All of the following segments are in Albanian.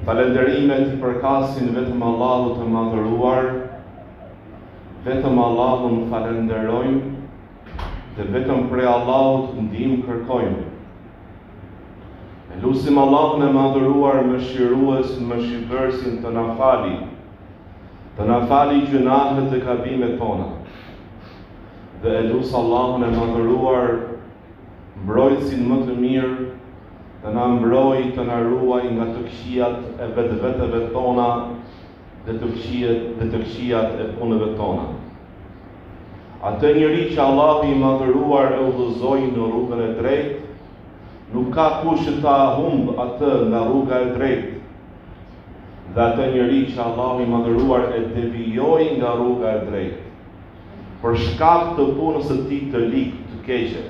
Falënderimet I përkasin vetëm Allahut të madhëruar, vetëm Allahun falenderojmë dhe vetëm prej Allahut ndihmë kërkojmë. E lutim Allahun e madhëruar mëshiruesin, mëshirëbërësin të na fali gjunahet dhe gabimet tona. Dhe e lutem Allahun e madhëruar mbrojtësin më të mirë të na mbroj, të na ruaj nga të këqijat e vetëve tona dhe të këqijat e punëve tona. Atë njeri që Allahu I madhëruar e udhëzoi në rrugën e drejtë, nuk ka kush që ta humbë atë nga rruga e drejtë. Dhe atë njeri që Allahu I madhëruar e devijoi nga rruga e drejtë, për shkak të punës së tij të ligë, të keqe.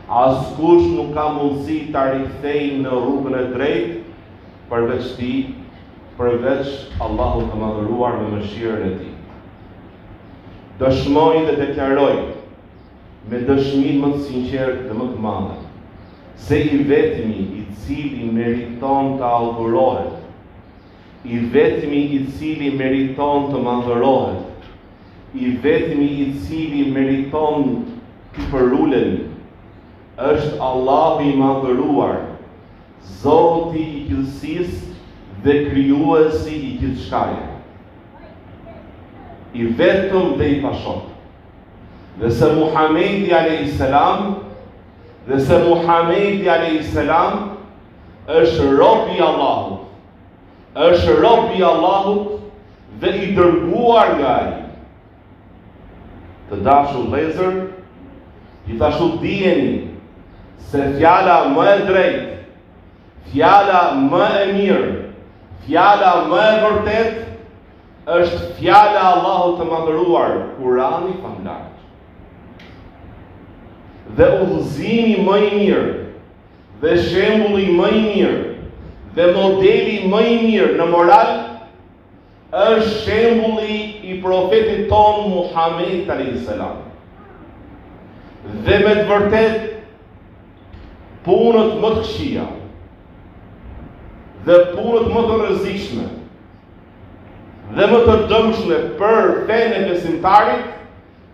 Askush nuk ka mundësi ta rikthejë në rrugën e drejtë përveç Allahut të madhëruar me mëshirën e tij. Dëshmoj dhe deklaroj me dëshminë më të sinqertë dhe më të madhe se I vetmi I cili meriton të adhurohet, I vetmi I cili meriton të madhërohet, I vetmi I cili meriton të përulemi, është Allahu I madhëruar, Zoti I gjithësisë dhe krijuesi I gjithçkaje. I vetëm dhe I pashok. Dhe se Muhamedi alayhis salam është robi I Allahut. Është robi I Allahut dhe I dërguar nga Ai. Të dashur vëllezër, gjithashtu dijeni se fjala më e drejtë, fjala më e mirë, fjala më e vërtetë është fjala e Allahut të madhëruar, Kurani famlar. Dhe udhëzimi më I mirë, dhe shembulli më I mirë, dhe modeli më I mirë në moral është shembulli I profetit ton Muhammed alayhis salam. Dhe me të vërtet punët më të këqija dhe punët më të rrezikshme dhe më të dëmshme për fenë e besimtarit,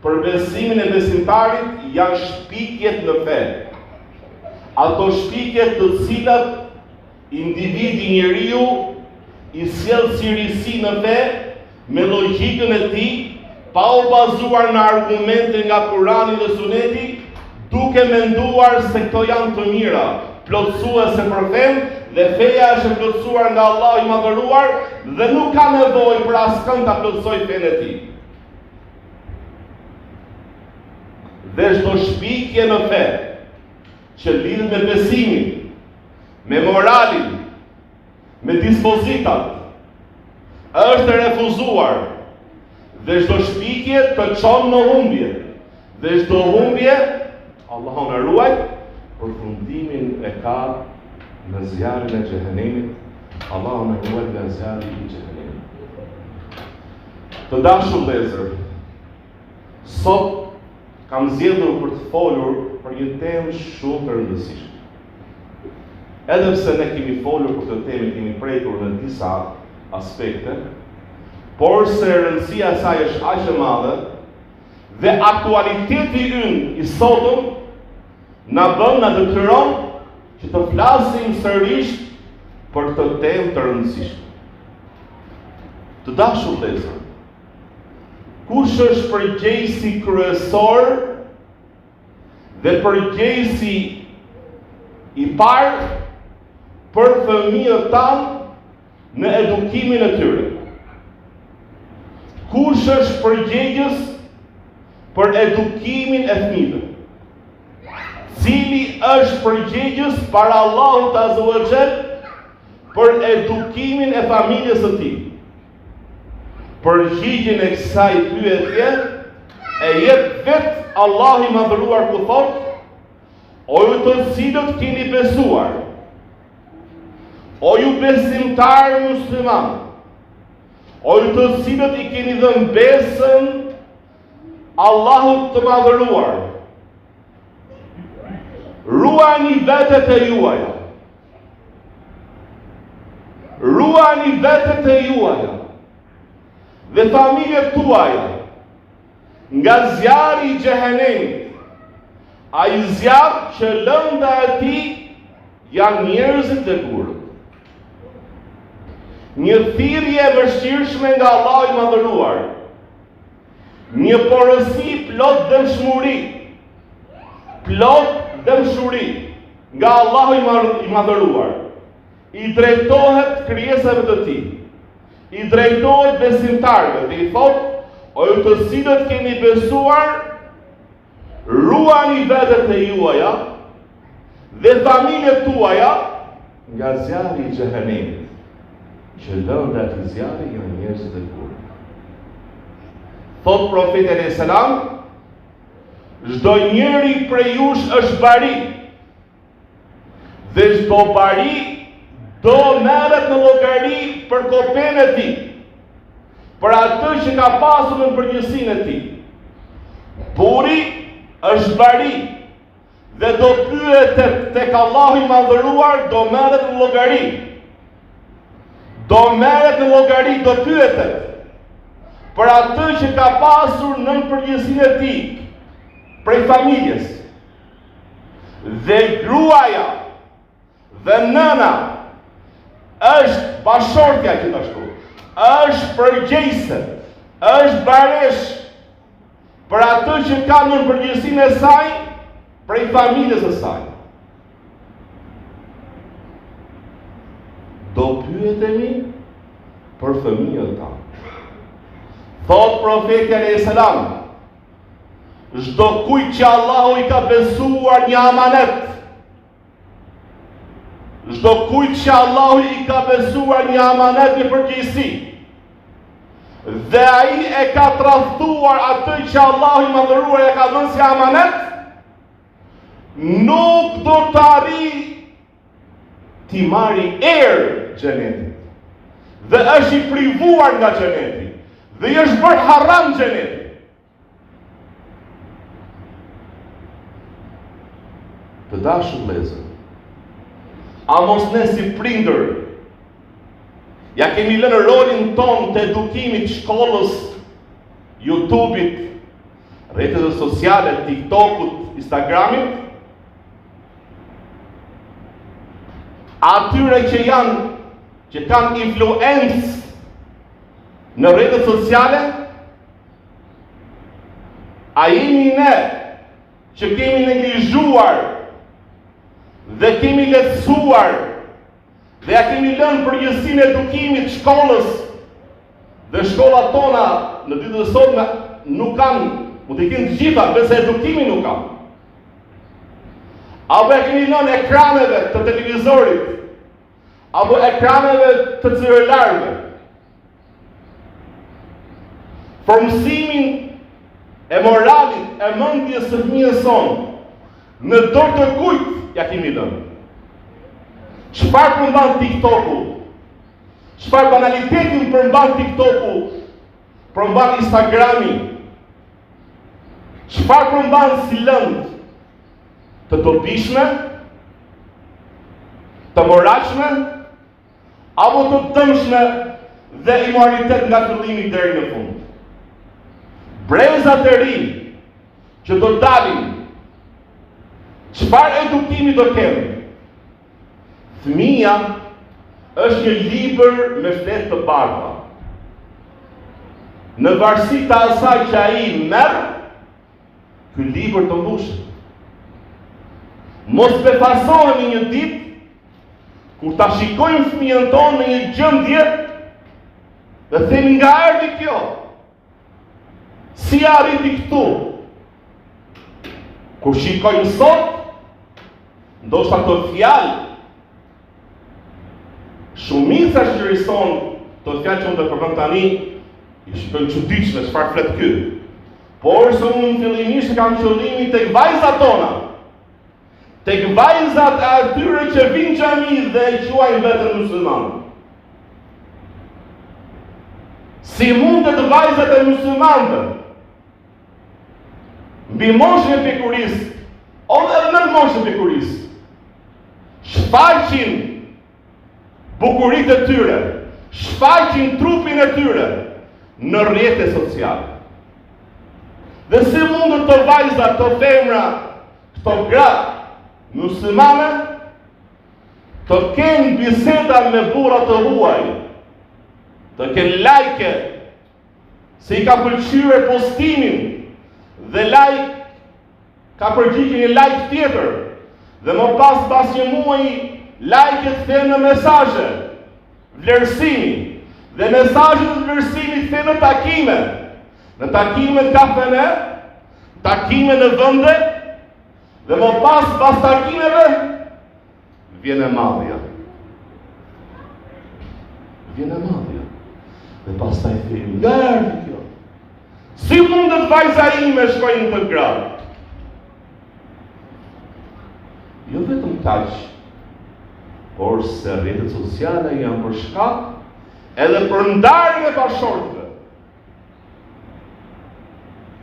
për besimin e besimtarit janë shpikjet në fe. Ato shpikjet të cilat individi njeriu I sjell si risi në fe me logjikën e tij, pa u bazuar në argumente nga Kurani dhe Suneti, duke menduar se këto janë të mira, plotësuese për fenë, dhe feja është e plotësuar nga Allahu I madhëruar dhe nuk ka nevojë për askënd ta plotësojë fenë e tij. Dhe çdo shpikje në fe që lidhet me besimin, me moralin, me dispozitat, është refuzuar. Dhe çdo shpikje të çon në humbje. Dhe çdo humbje, Allahu na ruaj, përfundimin e ka në zjarrin e xhehenemit. Allahu na ruaj nga zjarri I xhehenemit. Të dashur vëllezër, sot kam zgjedhur për të folur për një temë shumë të rëndësishme. Edhe pse ne kemi folur për këtë temë, kemi prekur në disa aspekte, por se rëndësia e saj është aq e madhe dhe aktualiteti ynë I sotëm na detyron që të flasim sërish për këtë temë të rëndësishme. Të dashur vëllezër, kush është përgjegjësi kryesor dhe përgjegjësi I parë për fëmijët tanë në edukimin e tyre? Kush është përgjegjës për edukimin e fëmijëve? Cili është përgjegjës para Allahut Azza wa Jall për edukimin e familjes së tij? Përgjigjen e kësaj pyetje e jep vetë Allahu I madhëruar ku thotë: O ju të cilët keni besuar, o ju besimtarë musliman, o ju të cilët I keni dhënë besën Allahut të madhëruar, ruajini vetët e juaja. ruani vetët e juaja dhe familjet tuaja nga zjarri i xhehenemit. Ai zjarr që lënda e tij janë njerëzit e burët. Një thirrje e vështirshme nga Allahu i Madhëruar. Një porosi plot dëmshmëri. Plot dëmshuri nga Allahu i Madhëruar. I drejtohet krijesave të tij. I drejtohet besimtarëve dhe i thotë: o ju të cilët keni besuar, ruani vetët e juaja dhe familjet tuaja nga zjarri i xhehenemit, që lënda e atij zjarri janë njerëzit e burë. Thot profeti alayhis salam: çdo njeri prej jush është bari, dhe çdo bari do merret në llogari për kopen e tij, për atë që ka pasur në përgjithësinë e tij. Buri është bari dhe do pyetet tek Allahu i Madhëruar, do merret në llogari. Do merret në llogari, do pyetet për atë që ka pasur në përgjithësinë e tij, prej familjes. Dhe gruaja dhe nëna është bashortja gjithashtu. Është përgjegjëse, është baresh për atë që ka në përgjithësinë e saj, prej familjes së saj. Do pyetemi për fëmijët tanë. Thot profeti alayhis salam: çdo kujt që Allahu i ka besuar një amanet, çdo kujt që Allahu i ka besuar një amanet, një përgjegjësi, dhe ai e ka tradhtuar atë që Allahu i Madhëruar e ka dhënë si amanet, nuk do të arrijë t'i marrë erë xhenetit. Dhe është i privuar nga xheneti. Dhe i është bërë haram xheneti. Të dashur vëllezër, a mos ne si prindër ja kemi lënë rolin ton të edukimit, shkollës, YouTube-it, rrjeteve sociale, TikTok-ut, Instagramit, atyre që kanë influencë në rrjetet sociale, a jemi ne që kemi neglizhuar dhe kemi lehtësuar dhe ja kemi lënë përgjithësinë e edukimit, shkollës, dhe shkollat tona në ditët e sotme nuk kanë, mund të kenë të gjitha, pse edukimi nuk ka. Apo ja kemi lënë ekraneve të televizorit, apo ekraneve të celularëve. Formësimin e moralit, e mendjes së fëmijës son, në dorë të kujt ja kemi lënë? Çfarë përmban TikToku? Çfarë banalitetin përmban TikToku? Përmban Instagrami? Çfarë përmban si lëndë të dobishme, të moralshme, apo të dëmshme dhe imoralitet nga fillimi deri në fund? Brezat e rinj që do dalin, çfarë edukimi do kenë? Fëmia është një libër me fletë të bardha. Në varësi të asaj që ai merr, ky libër të mbushet. Mos befasohemi një ditë kur ta shikojmë fëmijën tonë në një gjendje dhe themi nga erdhi kjo? Si arriti këtu? Kur shikojmë sot, ndoshta të fjalë, shumica shqyrison të fjalë që unë të përmend tani, i shikojmë çuditshme çfarë flet ky. Por se unë fillimisht kam qëllimin tek vajzat tona, tek vajzat e atyre që vinë xhami dhe e quajnë veten musliman. Si mundet vajzat e muslimanëve mbi moshën e pikurisë, ose edhe në moshën e pikurisë, shfaqin bukuritë e tyre, shfaqin trupin e tyre në rrjete sociale. Dhe si mundur të vajza, të femra, këto gra muslimane, të kenë biseda me burra të huaj, të kenë lajke, se i ka pëlqyer postimin, dhe lajk ka përgjigje një lajk tjetër, dhe më pas një muaj lajket kthehen në mesazhe, vlerësimi, dhe mesazhet e vlerësimit kthehen në takime. Në takime në kafene, takime në vende, dhe më pas takimeve vjen e madhja. Dhe pastaj themi, nga erdhi kjo? Si mundet vajza ime shkojnë të gradë? Jo vetëm kaq, por se rrjetet sociale janë për shkak edhe për ndarjen e bashkëshortëve.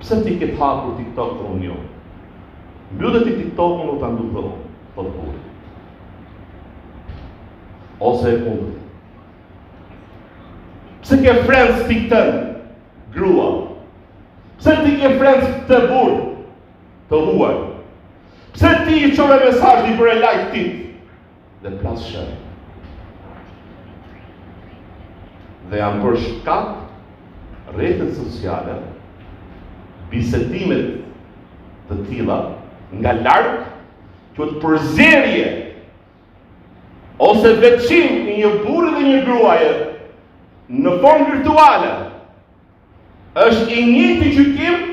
Pse ti ke hapur TikTok të unë jo? Mbyllet ti TikTok unë ta ndudhon, po të burri. Ose e kundër. Pse ke friends TikTok, grua? Pse ti ke friends të burr, të huaj? Pse ti i çove mesazh i bëre like tit dhe plas share? Dhe janë për shkak rrjetet sociale, bisedimet të tilla nga larg, që të përzierje ose veçim i një burri dhe një gruaje në formë virtuale është i njëjti gjykim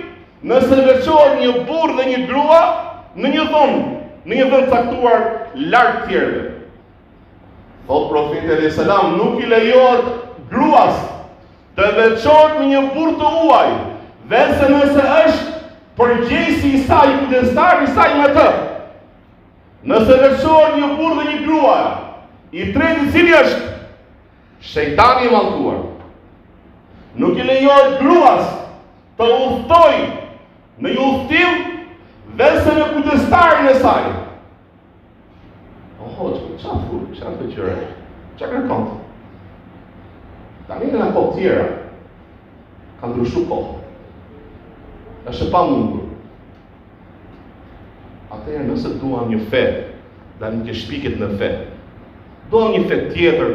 nëse veçohet një burr dhe një grua në një dhomë, në një vend caktuar larg tjerëve. Thot profeti alayhis salam, nuk i lejohet gruas të veçohet me një burr të huaj, veçse nëse është përgjegjësi i saj, kujdestari i saj me të. Nëse veçohet një burr dhe një grua, i treti cili është shejtani i mallkuar. Nuk i lejohet gruas të udhtoj në një udhtim veçse me kujdestarin e saj. Oho, çfarë qëre? Çfarë kërkon? Tani në kohë tjera ka ndryshuar kohë. Është pa mundur. Atëherë nëse duam një fe, dalim që shpiket në fe. Duam një fe tjetër,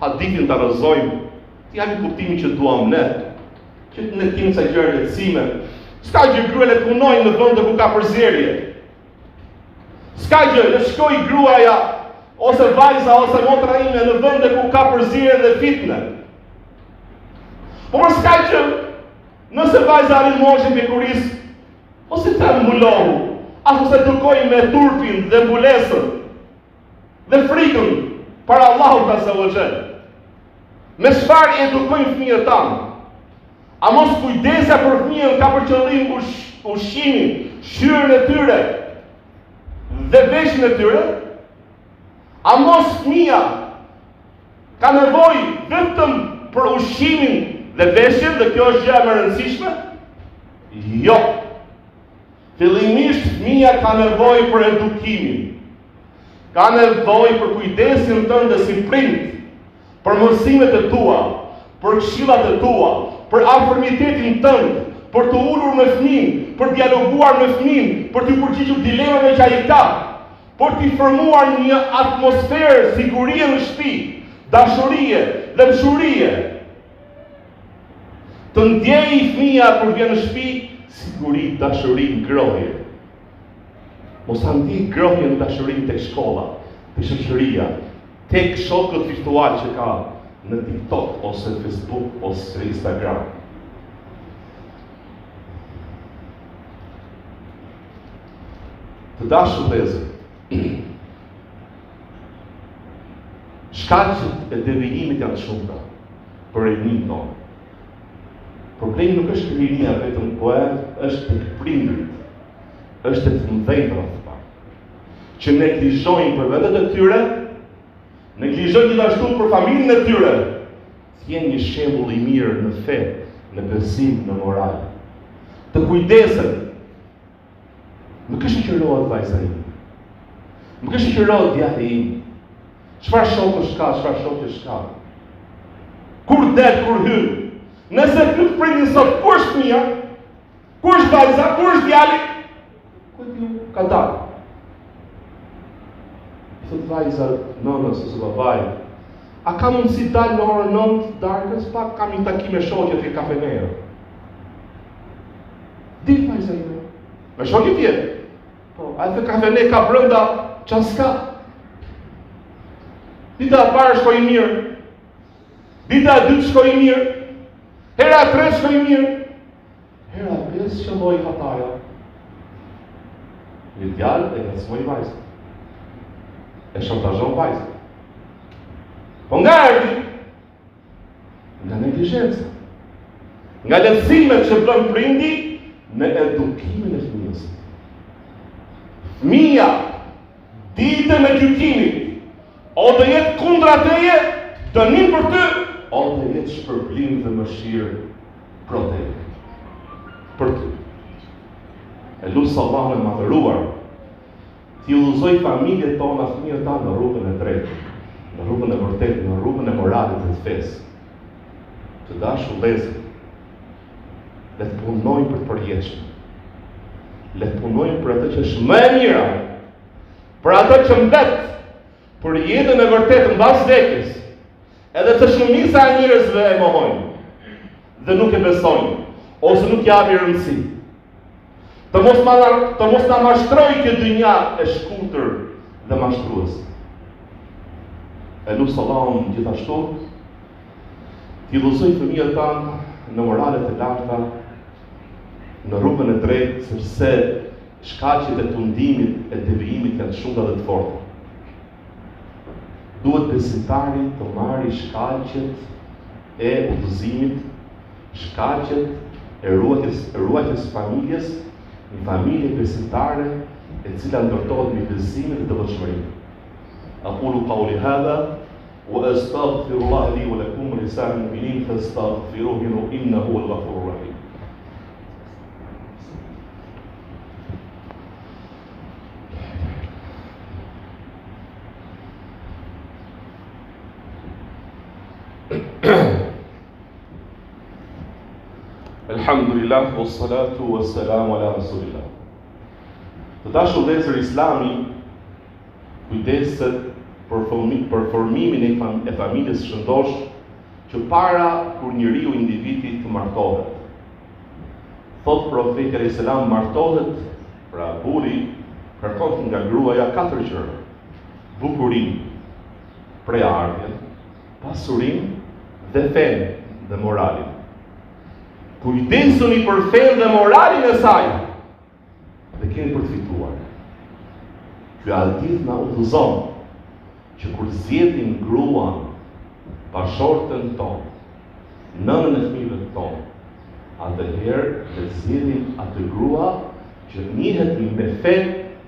hadithin ta rrëzojmë, të japim kuptimin që duam ne, që ne tim sa gjëra lehtësime. S'ka gjë grua le punojnë në vende ku ka përzierje. S'ka gjë, le shkoj gruaja ose vajza ose motra ime në vende ku ka përzierje dhe fitne. Por s'ka gjë, nëse vajza arrin moshën e kuris, ose të mbulohu, apo se dukoj me turpin dhe mbulesën dhe frikën para Allahut azza wa jall. Me çfarë edukojnë fëmijët tanë? A mos kujdesja për fëmijën ka për qëllim ushqimin, shyrën e tyre dhe veshjen e tyre? A mos fëmia ka nevojë vetëm për ushqimin dhe veshjen dhe kjo është gjë e rëndësishme? Jo. Fillimisht fëmia ka nevojë për edukimin. Ka nevojë për kujdesin tënde si prind, për mësimet e tua, për këshillat e tua, për afërmitetin tënd, për të ulur me fëmin, për dialoguar me fëmin, për të përgjigjur dilemave që ai ka, për të formuar një atmosferë sigurie në shtëpi, dashurie dhe mshurie. Të ndjejë fëmia kur vjen në shtëpi siguri, dashuri, ngrohje. Mos ta ndjej ngrohjen, dashurinë tek shkolla, tek shoqëria, tek shokët virtual që ka në TikTok ose Facebook ose Instagram. Të dashur vëllezër, shkaqet e devijimit janë të shumta për rinin tonë. Problemi nuk është rinia vetëm, po është tek prindrit, është tek të mëdhenjtë, që neglizhojnë për vetët e tyre, neglizhojnë gjithashtu për familjen e tyre, të jenë një shembull i mirë në fe, në besim, në moral. Të kujdesen. Nuk është që shoqërohet vajza ime. Nuk është që shoqërohet djali im. Çfarë shokësh ka, çfarë shokësh ka? Kur del, kur hyn? Nëse pyet prindin sot, ku është fëmia? Ku është vajza? Ku është djali? Ku ti ka dalë? Thot vajza, nënës ose babai, a ka mundësi dalë në orën 9 darkës, pak kam një takim me shoqet e kafenera. Dil vajza ime. Me shoqet tjetër. Po, a të kafene ka brenda ças ka? Dita e parë shkoi mirë. Dita e dytë shkoi mirë. Hera e tretë shkoi mirë. Hera e pesë qëlloi hataja. Një djalë e ngacmoi vajzën. E shantazhon vajzën. Po nga erdhi? Nga neglizhenca. Nga lehtësimet që bën prindi në edukimin e fëmijës. Fëmia ditën e gjykimit, o të jetë kundra teje, dënim për ty, o të jetë shpërblim dhe mëshirë për teje. Për ty. E lusë Allahun e madhëruar, t'i udhëzoj familjet tona, fëmijët tanë në rrugën e drejtë, në rrugën e vërtetë, në rrugën e moralit dhe të fesë. Të dashur vëllezër, le të punojmë për të përjetshëm. Le të punojmë për atë që është më e mira, për atë që mbet, për jetën e vërtetë mbas vdekjes. Edhe të shumica e njerëzve e mohojnë dhe nuk e besojnë, ose nuk japin rëndësi. Të mos na mashtrojë kjo dynja e shkutër dhe mashtruese. E lusë Allahun gjithashtu, t'i udhëzoj fëmijët tanë në moralet e larta, në rrugën e drejtë, sepse shkaqjet e tundimit e devijimit janë shumë dhe të forta. Duhet besimtari të marrë shkaqjet e udhëzimit, shkaqjet e ruajtjes familjes, një familje besimtare e cila ndërtohet me besim dhe devotshmëri. Aqulu qawli hadha wa astaghfirullah li wa lakum lisa'il mu'minin fastaghfiruhu innahu huwal ghafurur rahim. Alhamdulillah, wassalatu wassalamu ala rasulillah. Të dashur vëllezër, Islami kujdeset për formimin e familjes shëndosh që para kur njeriu individi të martohet. Thot profeti alayhis salam, martohet, pra burri kërkon nga gruaja 4 gjëra: bukurinë, preardhjen, pasurinë dhe fenë dhe moralin. Kujdesuni për fenë dhe moralin e saj dhe keni për të fituar. Ky hadith na udhëzon që kur zgjedhim gruan, bashortën tonë, nënën e fëmijëve tonë, atëherë le të zgjedhim atë grua që njihet me fe,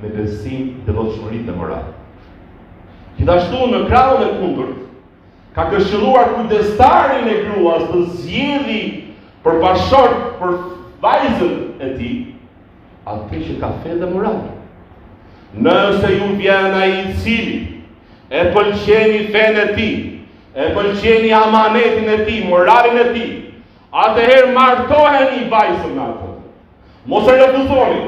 me besim, devotshmëri dhe moral. Gjithashtu në krahun e kundërt ka këshilluar kujdestarin e gruas të zgjedhë për bashort, për vajzën e tij, atë që ka fe dhe moral. Nëse ju vjen ai I cili e pëlqeni fenë e tij, e pëlqeni amanetin e tij, moralin e tij, atëherë martoheni vajzën me atë. Mos e refuzoni.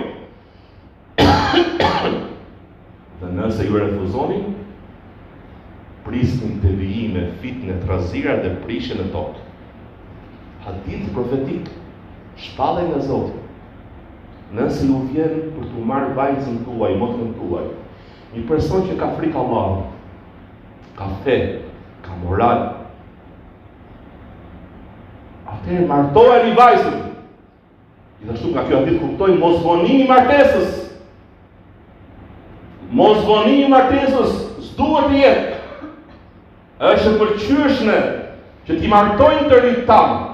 Dhe nëse ju refuzoni, prisni devijime, fitnë, trazira dhe prishjen e tokë. Hadith profetik, shpallë nga Zoti. Nëse ju vjen për të marrë vajzën tuaj, motën tuaj, një person që ka frikë Allahut, ka fe, ka moral, atëherë martoheni vajzën. Gjithashtu nga kjo hadith kuptojmë mos vonimi martesës. Mos vonimi martesës s'duhet të jetë. Është e pëlqyeshme që t'i martojnë të rinjtë tanë.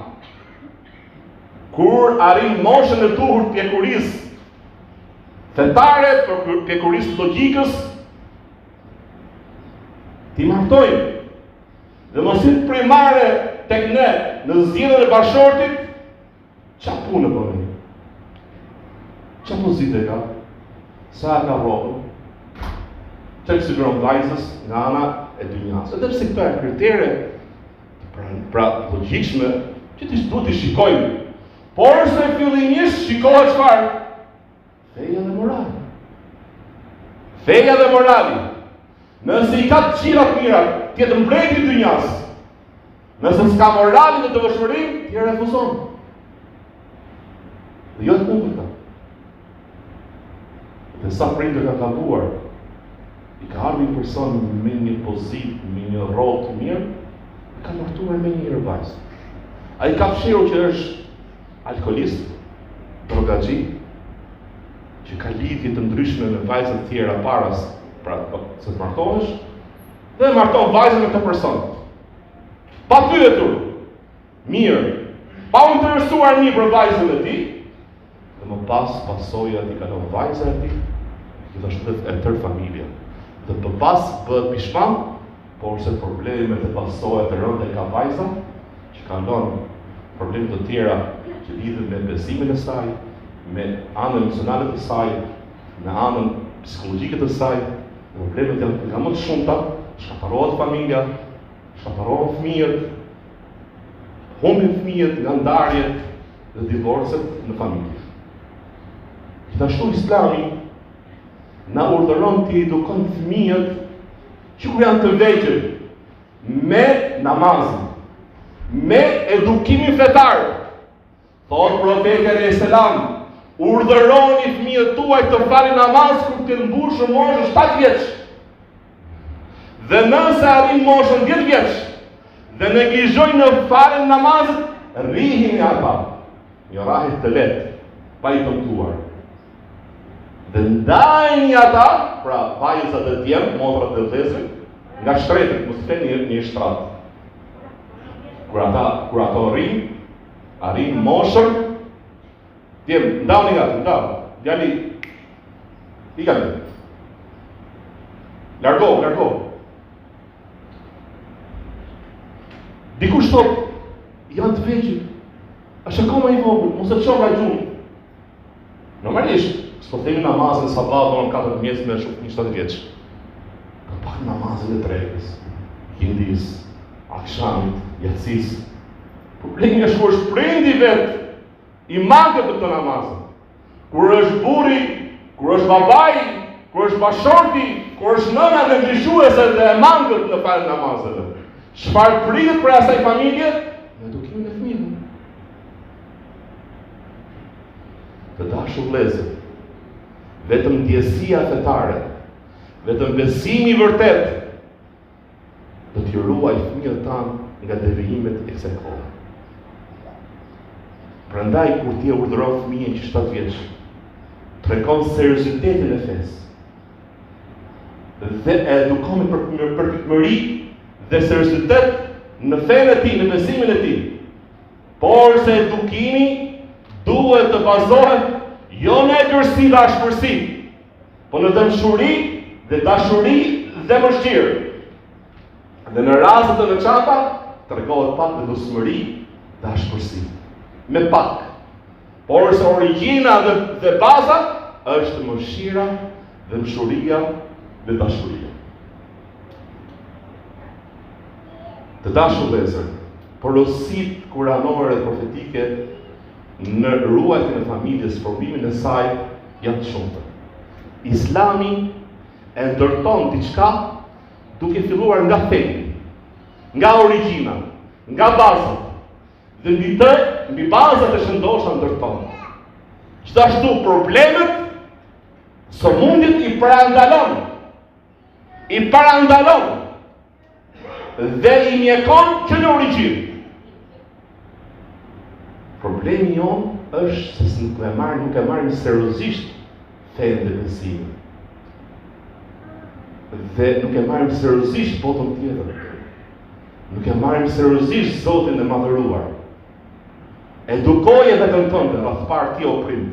Kur arrin moshën e duhur pjekurisë fetare, për pjekurisë logjikës, t'i martojnë. Dhe mos I primare tek ne në zgjedhjen e bashortit, çfarë punë bëni? Çfarë pozitë ka? Sa ka rrobën? Çfarë siguron vajzës nga ana e dynjas. Edhe pse këto janë kritere pra logjikshme që duhet të shikojmë. Por se fillimisht shikohet çfarë? Feja dhe morali. Feja dhe morali. Nëse i ka të qirat mira, tjetë mbreti i dynjas. Nëse s'ka moralin dhe devotshmërinë, ti refuzon. Dhe jo të kundërta. Dhe sa prindër ka kaluar, i ka ardhur një person me një pozitë, me një rol të mirë, ka martuar me një vajzë. Ai ka fshirur që është alkoolist, drogaxhi, që ka lidhje të ndryshme me vajzat të tjera para se të martohesh, dhe marton vajzën me këtë person. Pa pyetur, mirë, pa u interesuar një për vajzën e tij, dhe më pas pasojat i kalon vajza e tij, gjithashtu e tërë familja. Dhe për pas bëhet pishman, por se problemet e pasojat e rënda ka vajza, që kalon probleme të tjera që lidhen me besimin e saj, me anën emocionale të saj, me anën psikologjike të saj, problemet janë më të shumta, shkatarohet familja, shkatarohen fëmijët, humbin fëmijët nga ndarjet dhe divorcet në familje. Gjithashtu Islami na urdhëron të edukojmë fëmijët që kur janë të vegjël me namazin, me edukimin fetar. Thot profeti alayhis salam, urdhëroni fëmijët tuaj të falin namaz kur të mbushën moshën 7 vjeç. Dhe nëse arrin moshën 10 vjeç dhe neglizhojnë në faljen namazit, rrihini ata. Jo rahit të lehtë, pa i dëmtuar. Dhe ndajni ata, pra vajzat e tjerë, motrat e vëllezërit, nga shtretet, mos feni një shtrat. Kur ato arrin moshën, tjem, ndau një gatë, ndau, djali, i gatë. Largo. Dikush thot, janë të vegjël, është akoma i vogël, mos e çon nga gjumë. Normalisht, s'po themi namazin sabat në 4 mjesë me shumë 7 vjeç. Ka pak namazin e drekës, hindis, akshamit, yatsis. Problemi është kur është prindi vet i mangët të namazin. Kur është burri, kur është babai, kur është bashorti, kur është nëna neglizhuese dhe e mangët në faljen e namazeve. Çfarë pritet për asaj familje? Në edukimin e fëmijëve. Të dashur vëllezër, vetëm ndjesia fetare, vetëm besimi i vërtet do t'i ruaj fëmijët tanë nga devijimet e kësaj kohe. Prandaj kur ti e urdhëron fëmijën që 7 vjeç, tregon seriozitetin e fesë. Dhe edukon për pritmëri dhe seriozitet në fenë e tij, në besimin e tij. Por se edukimi duhet të bazohet jo në egërsi dhe ashpërsi, po në dëmshuri dhe dashuri dhe mëshirë. Dhe në rastet e veçanta tregohet pak dhe dosmëri dhe ashpërsi. Me pak. Por se origjina dhe baza është mëshira dhe mshuria dhe dashuria. Të dashur vëllezër, porositë kuranore dhe profetike në ruajtjen e familjes, formimin e saj janë të shumta. Islami e ndërton diçka duke filluar nga themi, nga origjina, nga baza. Dhe mbi bazat e shëndosha ndërton. Gjithashtu problemet, sëmundjet i parandalon dhe i mjekon që në origjinë. Problemi jonë është se nuk e marrim seriozisht fenë dhe besimin. Dhe nuk e marrim seriozisht botën tjetër. Nuk e marrim seriozisht Zotin e madhëruar. Edukoje vetën tënde, rreth parë ti o prind.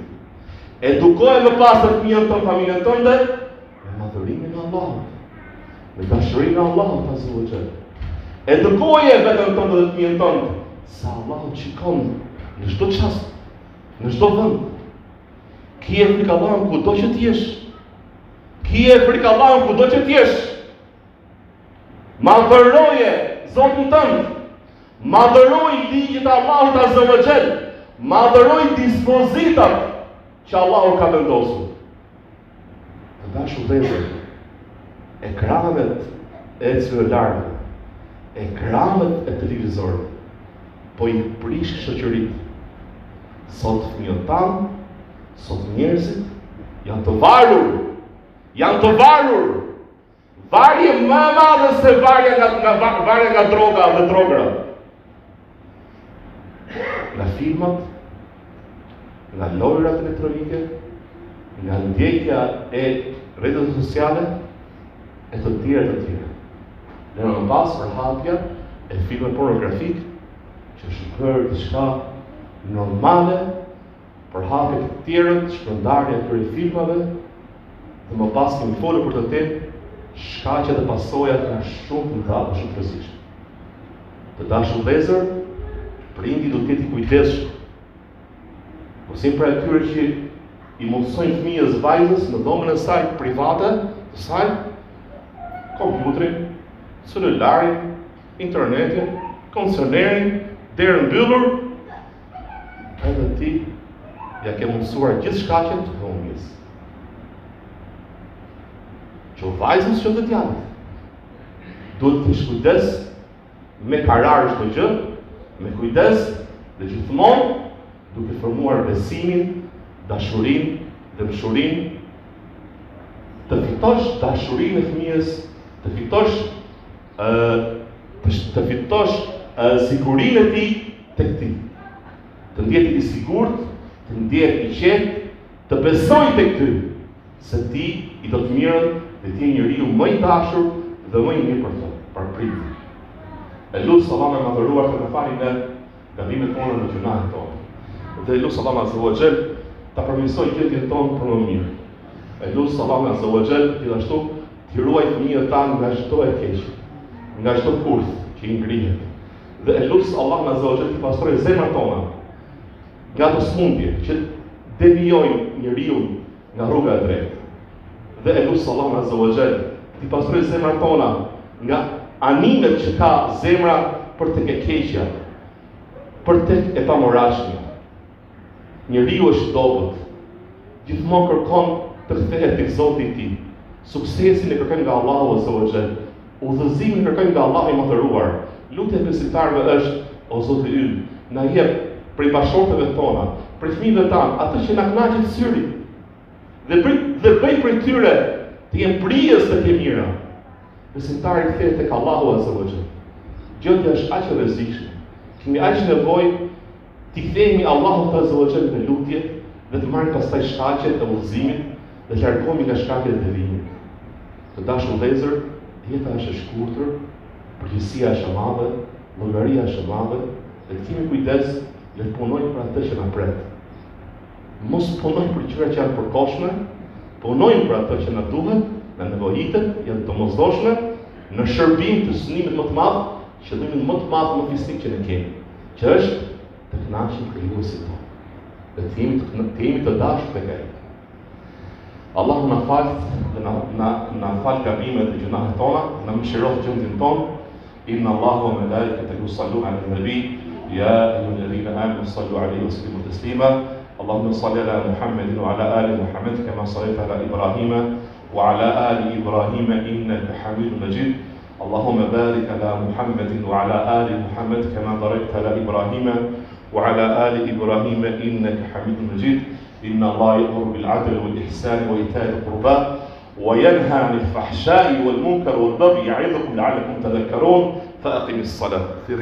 Edukoje më pas të fëmijën tënd, familjen tënde, me madhërimin e Allahut, me dashurinë e Allahut azza wa jalla. Edukoje vetën tënde dhe fëmijën tënd, sa Allahu shikon në çdo çast, në çdo vend. Kije frikë Allahun kudo që t'jesh. Kije frikë Allahun kudo që t'jesh. Madhëroje Zotin tënd, madhëroj ligjit e Allahut Azza wa Jall, madhëroj dispozitat që Allahu ka vendosur. Të dashur vëllezër, ekranet e celularëve, ekranet e televizorit, po i prish shoqëritë. Sot fëmijët tanë, sot njerëzit janë të varur. Varje më e madhe se varja nga droga dhe drogra. Nga filmat, nga lojrat elektronike, nga ndjekja e rrjetet sociale, e të tjera. Dhe më pas përhapja e filme pornografik, që është bërë diçka normale, përhapje të tjerët, shpërndarja e këtyre filmave, dhe më pas kemi folur për të temë shkaqet dhe pasojat janë shumë të mëdha dhe shumë të rëndësishme. Të dashur vëllezër, prindi duhet të jetë i kujdesshëm. Ose për atyre që i mundsojnë fëmijës vajzës në dhomën e saj private, të saj, kompjuterin, celularin, internetin, kondicionerin, derën mbyllur, edhe ti ja ke mundsuar gjithë shkaqet të dhomës. Që vajzës që të djalit duhet të kujdes me karar çdo gjë, me kujdes dhe gjithmonë duke formuar besimin, dashurinë dhe mëshurinë, të fitosh dashurinë e fëmijës, të fitosh sigurinë e tij tek ti. Të ndjehet i sigurt, të ndjehet i qetë, të besojë tek ty se ti i do të mirën dhe ti je njeriu më i dashur dhe më i mirë për të, për prindërit. E lutem Allahun e madhëruar të na falë ne gabimet tona dhe gjunahet tona. Dhe lutem Allahun Azza wa Jall ta përmirësojë jetën tonë për më mirë. E lutem Allahun Azza wa Jall gjithashtu të ruaj fëmijët tanë nga çdo e keq, nga çdo kurth që i ngrihet. Dhe e lutem Allahun Azza wa Jall të pastrojë zemrat tona nga ato smundje që devijojnë njeriu nga rruga e drejtë. Dhe e lutem Allahun Azza wa Jall të pastrojë zemrat tona nga animet që ka zemra për tek e keqja, për tek e pamoralshmja. Njeriu është dobët, gjithmonë kërkon të kthehet tek Zoti i tij. Suksesin e kërkon nga Allahu Azza wa Jall, udhëzimin e kërkon nga Allahu i madhëruar. Lutja e besimtarëve është: o Zoti ynë, na jep prej bashorteve tona, prej fëmijëve tanë, atë që na kënaqet syri. Dhe bëj për tyre të jenë prijës të të mira. Besimtari kthehet tek Allahu Azza wa Jall. Gjendja është aq e rrezikshme. Kemi aq nevojë të kthehemi Allahut Azza wa Jall në lutje dhe të marrim pastaj shkaqet e udhëzimit dhe të largohemi nga shkaqet e devijimit. Të dashur vëllezër, jeta është e shkurtër, përgjegjësia është e madhe, llogaria është e madhe, dhe të kemi kujdes dhe të punojmë për atë që na pret. Mos punojmë për gjëra që janë përkohshme, punojmë për atë që na duhet, në nevojitet, janë domosdoshme, në shërbim të synimit më të madh, qëllimin më të madh më fisnik që ne kemi, që është të kënaqim krijuesin tonë, dhe të jemi të dashur tek ai. Allahu na fal dhe na fal gabimet dhe gjunahet tona, na mëshiroft gjendjen tonë. Inna Allahu wa malaikatahu yusalluna 'alan nabi, ya ayyuhalladhina amanu sallu 'alayhi wa sallimu taslima. Allahumma salli ala Muhammadin wa ala ali Muhammad kama sallaita ala Ibrahima وعلى آل إبراهيم إنك حميد مجيد. اللهم بارك على محمد وعلى آل محمد كما باركت على إبراهيم وعلى آل إبراهيم إنك حميد مجيد. إن الله يأمر بالعدل والإحسان وإيتاء القربى وينهى عن الفحشاء والمنكر والبغي يعظكم لعلكم تذكرون. فأقم الصلاة.